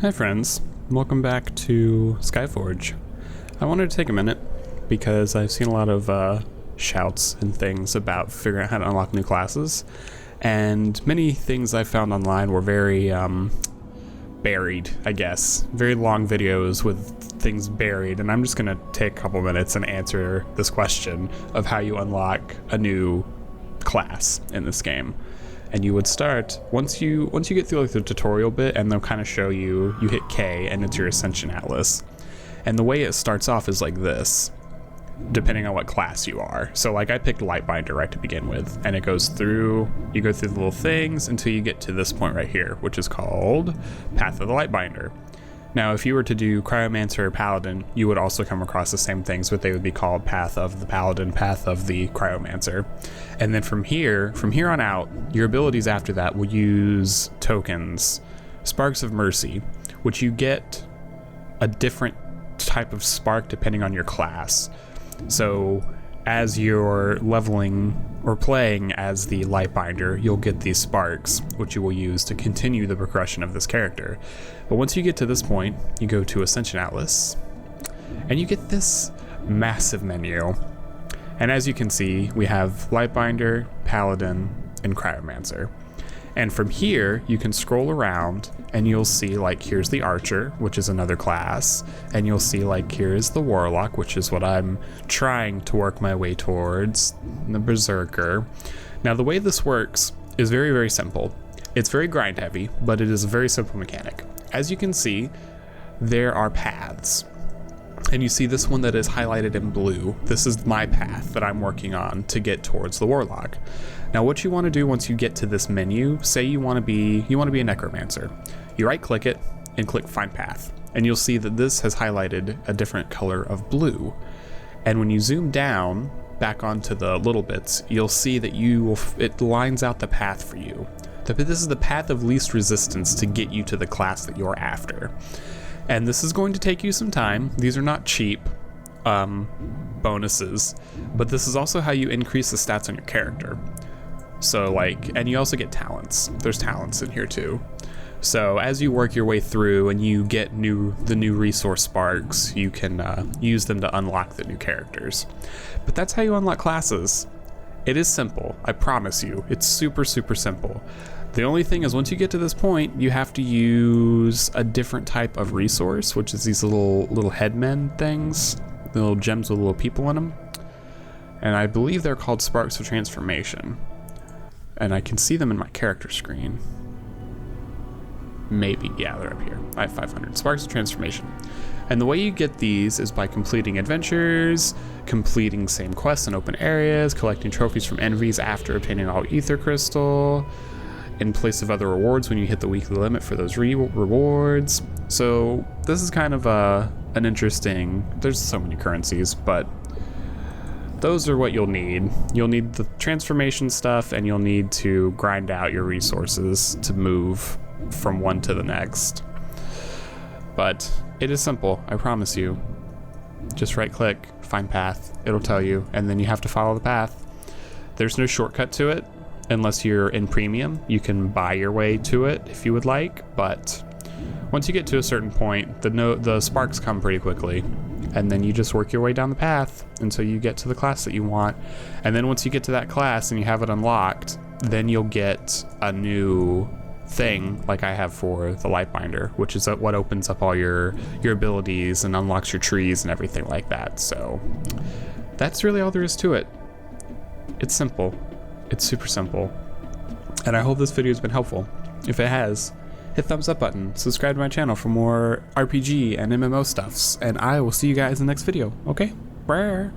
Hi friends, welcome back to Skyforge. I wanted to take a minute because I've seen a lot of shouts and things about figuring out how to unlock new classes, and many things I found online were very buried, I guess. Very long videos with things buried, and I'm just gonna take a couple minutes and answer this question of how you unlock a new class in this game. And you would start, once you get through like the tutorial bit, and they'll kind of show you, you hit K and it's your Ascension Atlas. And the way it starts off is like this, depending on what class you are. So like I picked Lightbinder right to begin with, and it goes through, you go through the little things until you get to this point right here, which is called Path of the Lightbinder. Now, if you were to do Cryomancer or Paladin, you would also come across the same things, but they would be called Path of the Paladin, Path of the Cryomancer. And then from here on out, your abilities after that will use tokens, Sparks of Mercy, which you get a different type of spark depending on your class. So as you're leveling or playing as the Lightbinder, you'll get these sparks, which you will use to continue the progression of this character. But once you get to this point, you go to Ascension Atlas, and you get this massive menu. And as you can see, we have Lightbinder, Paladin, and Cryomancer. And from here, you can scroll around and you'll see like, here's the Archer, which is another class. And you'll see like, here's the Warlock, which is what I'm trying to work my way towards, the Berserker. Now the way this works is very, very simple. It's very grind heavy, but it is a very simple mechanic. As you can see, there are paths. And you see this one that is highlighted in blue. This is my path that I'm working on to get towards the Warlock. Now what you want to do once you get to this menu, say you want to be a Necromancer. You right click it and click Find Path. And you'll see that this has highlighted a different color of blue. And when you zoom down back onto the little bits, you'll see that it lines out the path for you. This is the path of least resistance to get you to the class that you're after. And this is going to take you some time. These are not cheap bonuses, but this is also how you increase the stats on your character. So like, and you also get talents. There's talents in here too. So as you work your way through and you get the new resource sparks, you can use them to unlock the new characters. But that's how you unlock classes. It is simple, I promise you. It's super, super simple. The only thing is once you get to this point, you have to use a different type of resource, which is these little headmen things, the little gems with little people in them. And I believe they're called Sparks of Transformation. And I can see them in my character screen. Maybe, yeah, they're up here. I have 500 Sparks of Transformation. And the way you get these is by completing adventures, completing same quests in open areas, collecting trophies from enemies after obtaining all Ether Crystal, in place of other rewards when you hit the weekly limit for those rewards. So this is kind of an interesting, there's so many currencies, but those are what you'll need. You'll need the transformation stuff, and you'll need to grind out your resources to move from one to the next. But it is simple, I promise you. Just right click, find path, it'll tell you, and then you have to follow the path. There's no shortcut to it unless you're in premium. You can buy your way to it if you would like, but once you get to a certain point, the sparks come pretty quickly, and then you just work your way down the path until you get to the class that you want. And then once you get to that class and you have it unlocked, then you'll get a new thing like I have for the Lightbinder, which is what opens up all your abilities and unlocks your trees and everything like that. So that's really all there is to it. It's simple. It's super simple. And I hope this video has been helpful. If it has, hit thumbs up button, subscribe to my channel for more RPG and MMO stuffs, and I will see you guys in the next video, okay? Bye.